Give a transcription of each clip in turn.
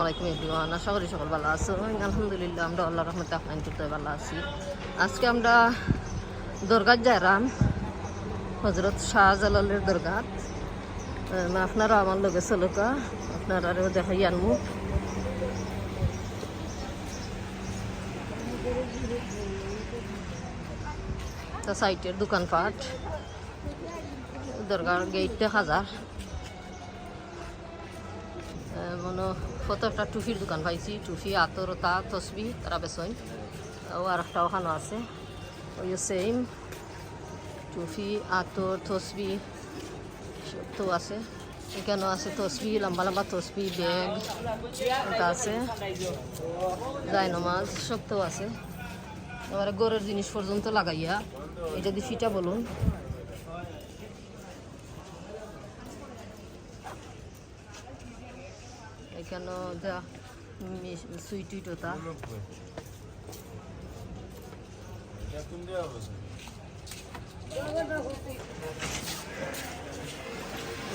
আসসালামাইকুম এভরিওয়ান, আশা করি সকল ভালো আছো। আলহামদুলিল্লাহ আমরা আল্লাহর রহমতে আপনার করতে ভালো আছি। আজকে আমরা দরগাত যাইলাম, হজরত শাহজালালের দরগাত। আপনারা আমার লগে চলকা, আপনারাও দেখাই আনমু। তা সাইটের দোকানপাট, দরগার গেট দেখা যায়। মনে কত একটা টুফির দোকান পাইছি, টুফি আতর তা তসবি তারা বেসন ও আর একটা ওখানে আছে ওই সেম টুফি আতর তসবি সব তো আছে। এখানেও আছে তসবি, লম্বা লম্বা তসবি, ব্যাগ এটা আছে, জায় নমাজ সব তো আছে। এবারে গড়ের জিনিস পর্যন্ত লাগাইয়া এটা দিয়ে ফিটা বলুন। এখানেও যা সুইট টুইট ওটা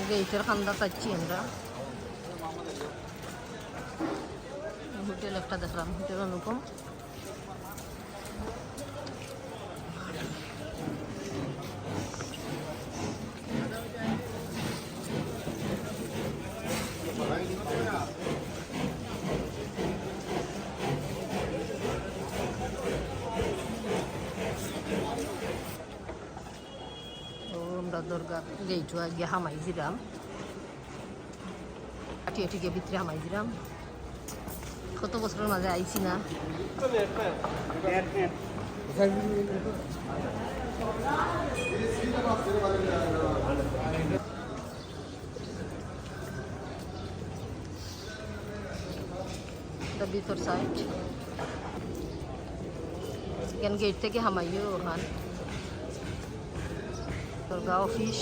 গেইটের খান্দা চাচ্ছি আমরা। হোটেল একটা দেখলাম, হোটেল অনুপম। আমরা দরগা গেইটু গিয়ে হামাই দিলাম, কাটিয়ে টিকে ভিতরে হামাই দিলাম। কত বছরের মাঝে আইছি না। ভিতর সাইড এখানে গেট থেকে হামাইও ওখান দরগা অফিস।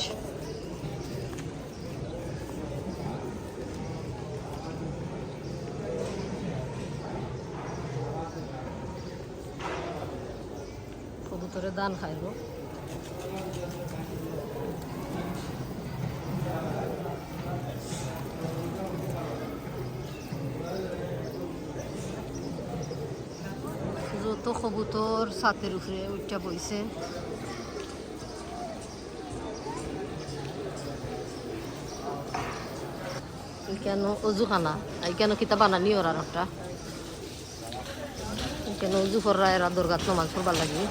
কবুতরে দান খাইব। যত কবুতর ছাতের উপরে উঠা বইছে। কেন অজুখানা কেন কিতা বানানি ওরা একটা কেন উজু কররা এরা দরগাত নমাজ পড়বার লাগি।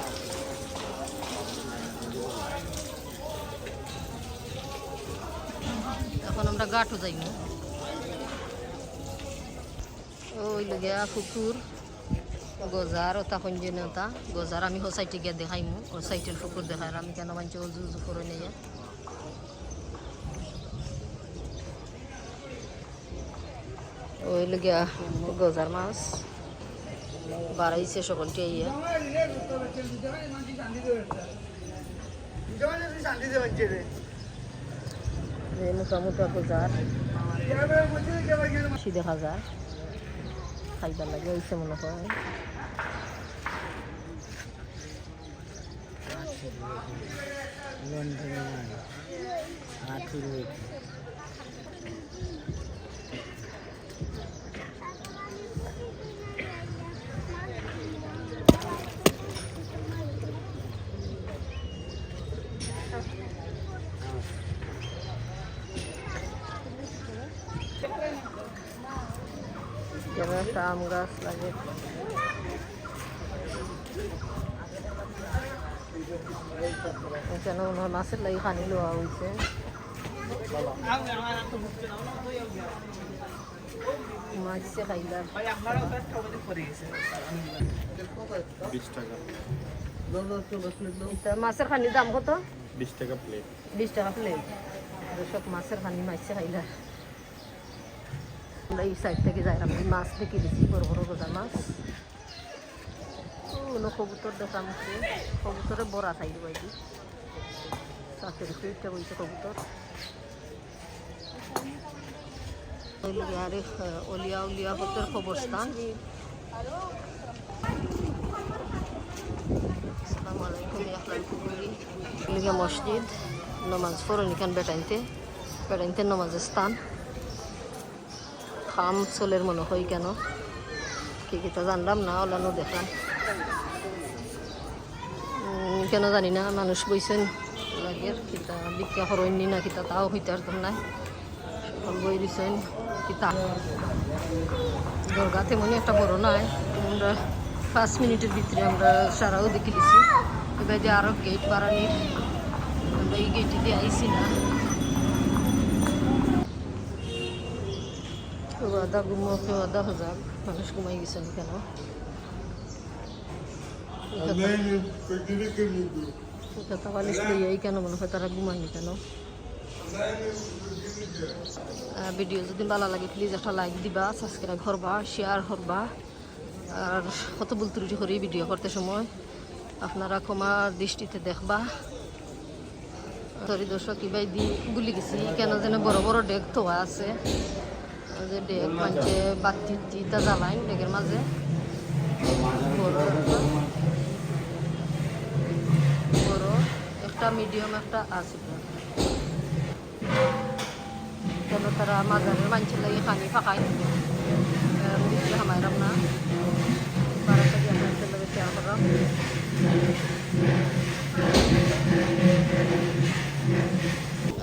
এখন আমরা গাটও যাইব। ওই লগিয়া পুকুর গজার ওটা কঞ্জনে ওটা গজার আমি ও সাইটে গিয়ে দেখাইমু। ওর সাইটের পুকুর দেখাই আমি কেন মানছি উজু উজু করে নিয়ে। ওই লগিয়া গজার মাছ বাড়াইছে সকলটি ইয়ে। মোটা মোটা গজার দেখা যায়, খাইবার লাগে হয়েছে মনে হয়। একটা আম গাছ লাগে। এখানে মনে হয় মাছের লাগে পানি লোয়া হয়েছে। মাছছে খাইলাম মাছের খানির দাম কত? 20 টাকা প্লেট। 20 টাকা প্লেট। সব মাছের খানি মাছছে খাইলাম। আমরা এই সাইড থেকে যাই, আমি মাছ দেখে দিচ্ছি, বড় বড় গোজা মাছ। কবুতর দেখলাম, কবুতরে বড়া খাইল বাইদি চাষের ফিরটা বলছে কবুতর। আর অলিয়া উলিয়া হতের খবরস্থান। আসসালামু আলাইকুম। মসজিদ নমাজ পড়েন এখান বেটাইনতে নমাজের স্থান। খাম চলের মনে হয় কেন কি কিতা জানলাম না ওলানো দেখান কেন জানি না মানুষ বইছেন লাগের কিতা বিজ্ঞা হরণনি না কিতা তাও হইতে পারতাম না সকল বই দিছেন কিতা দরগা তেমনই একটা বড় নয় আমরা 5 মিনিটের ভিতরে আমরা সারাও দেখে দিছি এবার যে আরও গেট বাড়ানির আমরা এই গেটে দিয়ে আইসি না কেউ আধা ঘুমো কেউ আধা হজাক মানুষ ঘুমাই গেছেন কেন কথা বালিশ লইয়াই কেন মনে হয় তারা ঘুমায়নি কেন ভিডিও যদি ভালো লাগে প্লিজ একটা লাইক দিবা সাবস্ক্রাইব করবা শেয়ার করবা আর কত ভুল ত্রুটি করি ভিডিও করতে সময় আপনারা ক্ষমার দৃষ্টিতে দেখবা সরি দর্শক কিবাই দি গুলি গেছি কেন যেন বড় বড় ডেক তোয়া আছে যে ডেক মানছে বাতি তা জ্বালাইন ডেকের মাঝে বড় একটা মিডিয়াম একটা আছে কেন তারা মাজারের মানুষের লাগে পানি ফাঁকাই হামাইরাম না বারাটা দিয়ে আপনাদের লাগে শেয়ার করলাম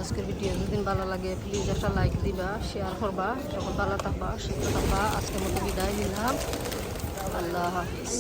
আজকের ভিডিও যদি ভালো লাগে প্লিজ একটা লাইক দিবা শেয়ার করবা তখন ভালো থাকবা সুস্থ থাকবা আজকের মতো বিদায় নিলাম আল্লাহ হাফিজ